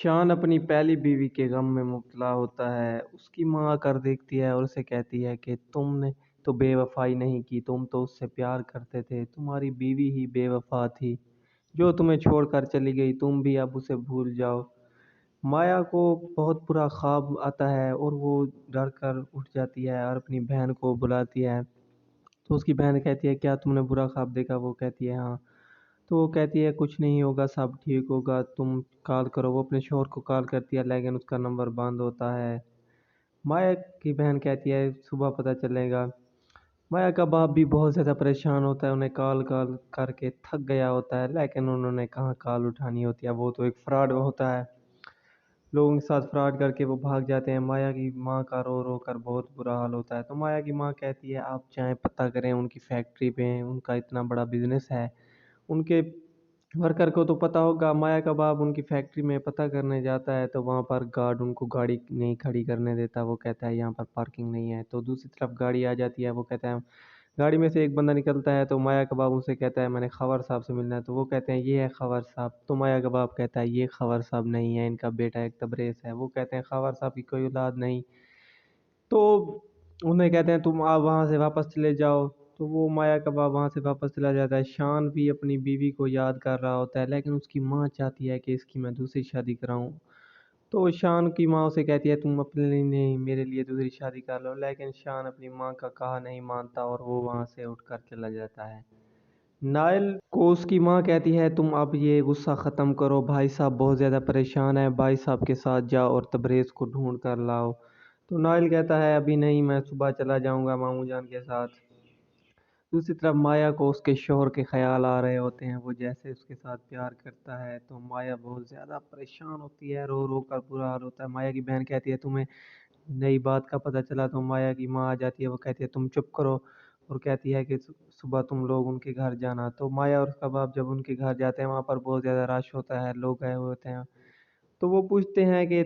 شان اپنی پہلی بیوی کے غم میں مبتلا ہوتا ہے۔ اس کی ماں آ کر دیکھتی ہے اور اسے کہتی ہے کہ تم نے تو بے وفائی نہیں کی، تم تو اس سے پیار کرتے تھے، تمہاری بیوی ہی بے وفا تھی جو تمہیں چھوڑ کر چلی گئی، تم بھی اب اسے بھول جاؤ۔ مایا کو بہت برا خواب آتا ہے اور وہ ڈر کر اٹھ جاتی ہے اور اپنی بہن کو بلاتی ہے۔ تو اس کی بہن کہتی ہے کیا تم نے برا خواب دیکھا؟ وہ کہتی ہے ہاں۔ تو وہ کہتی ہے کچھ نہیں ہوگا، سب ٹھیک ہوگا، تم کال کرو۔ وہ اپنے شوہر کو کال کرتی ہے لیکن اس کا نمبر بند ہوتا ہے۔ مایا کی بہن کہتی ہے صبح پتہ چلے گا۔ مایا کا باپ بھی بہت زیادہ پریشان ہوتا ہے، انہیں کال کر کے تھک گیا ہوتا ہے لیکن انہوں نے کہاں کال اٹھانی ہوتی ہے، وہ تو ایک فراڈ ہوتا ہے۔ لوگوں کے ساتھ فراڈ کر کے وہ بھاگ جاتے ہیں۔ مایا کی ماں کا رو رو کر بہت برا حال ہوتا ہے۔ تو مایا کی ماں کہتی ہے آپ جائیں پتہ کریں ان کی فیکٹری پہ، ان کا اتنا بڑا بزنس ہے، ان کے ورکر کو تو پتہ ہوگا۔ مایا کا باپ ان کی فیکٹری میں پتہ کرنے جاتا ہے تو وہاں پر گارڈ ان کو گاڑی نہیں کھڑی کرنے دیتا، وہ کہتا ہے یہاں پر پارکنگ نہیں ہے۔ تو دوسری طرف گاڑی آ جاتی ہے، وہ کہتا ہے گاڑی میں سے ایک بندہ نکلتا ہے تو مایا کا باپ ان سے کہتا ہے میں نے خور صاحب سے ملنا ہے۔ تو وہ کہتے ہیں یہ ہے خور صاحب۔ تو مایا کا باپ کہتا ہے یہ خور صاحب نہیں ہے، ان کا بیٹا ایک تبریز ہے۔ وہ کہتے ہیں خور صاحب کی کوئی اولاد نہیں۔ تو انہیں کہتے ہیں تم آپ وہاں سے واپس چلے جاؤ۔ تو وہ مایا کا باپ وہاں سے واپس چلا جاتا ہے۔ شان بھی اپنی بیوی کو یاد کر رہا ہوتا ہے لیکن اس کی ماں چاہتی ہے کہ اس کی میں دوسری شادی کراؤں۔ تو شان کی ماں اسے کہتی ہے تم اپنے لیے نہیں میرے لیے دوسری شادی کر لو، لیکن شان اپنی ماں کا کہا نہیں مانتا اور وہ وہاں سے اٹھ کر چلا جاتا ہے۔ نائل کو اس کی ماں کہتی ہے تم اب یہ غصہ ختم کرو، بھائی صاحب بہت زیادہ پریشان ہے، بھائی صاحب کے ساتھ جاؤ اور تبریز کو ڈھونڈ کر لاؤ۔ تو نائل کہتا ہے ابھی نہیں، میں صبح چلا جاؤں گا ماموں جان کے ساتھ۔ دوسری طرف مایا کو اس کے شوہر کے خیال آ رہے ہوتے ہیں، وہ جیسے اس کے ساتھ پیار کرتا ہے تو مایا بہت زیادہ پریشان ہوتی ہے، رو رو کر برا حال ہوتا ہے۔ مایا کی بہن کہتی ہے تمہیں نئی بات کا پتہ چلا؟ تو مایا کی ماں آ جاتی ہے، وہ کہتی ہے تم چپ کرو اور کہتی ہے کہ صبح تم لوگ ان کے گھر جانا۔ تو مایا اور اس کا باپ جب ان کے گھر جاتے ہیں وہاں پر بہت زیادہ رش ہوتا ہے، لوگ گئے ہوئے ہوتے ہیں۔ تو وہ پوچھتے ہیں کہ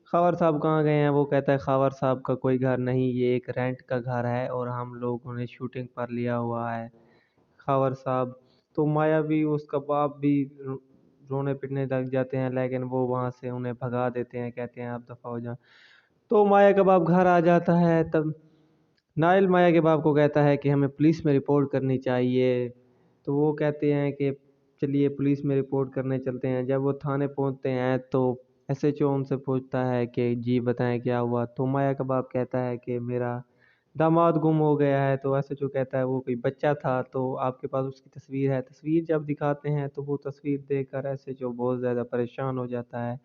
خاور صاحب کہاں گئے ہیں؟ وہ کہتا ہے خاور صاحب کا کوئی گھر نہیں، یہ ایک رینٹ کا گھر ہے اور ہم لوگوں نے شوٹنگ پر لیا ہوا ہے خاور صاحب۔ تو مایا بھی اس کا باپ بھی رونے پٹنے لگ جاتے ہیں لیکن وہ وہاں سے انہیں بھگا دیتے ہیں، کہتے ہیں آپ دفعہ ہو جائیں۔ تو مایا کا باپ گھر آ جاتا ہے، تب نائل مایا کے باپ کو کہتا ہے کہ ہمیں پولیس میں رپورٹ کرنی چاہیے۔ تو وہ کہتے ہیں کہ چلیے پولیس میں رپورٹ کرنے چلتے ہیں۔ جب وہ تھانے پہنچتے ہیں تو ایس ایچ او ان سے پوچھتا ہے کہ جی بتائیں کیا ہوا؟ تو مایا کا باپ کہتا ہے کہ میرا داماد گم ہو گیا ہے۔ تو ایس ایچ او کہتا ہے وہ کوئی بچہ تھا، تو آپ کے پاس اس کی تصویر ہے؟ تصویر جب دکھاتے ہیں تو وہ تصویر دیکھ کر ایس ایچ او بہت زیادہ پریشان ہو جاتا ہے۔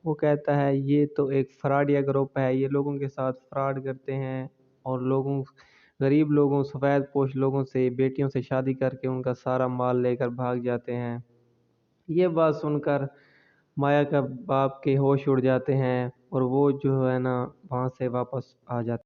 وہ کہتا ہے یہ تو ایک فراڈیا گروپ ہے، یہ لوگوں کے ساتھ فراڈ کرتے ہیں اور غریب لوگوں سفید پوش لوگوں سے بیٹیوں سے شادی کر کے ان کا سارا مال لے کر بھاگ جاتے ہیں۔ یہ بات سن کر مایا کا باپ کے ہوش اڑ جاتے ہیں اور وہ جو ہے نا وہاں سے واپس آ جاتے ہیں۔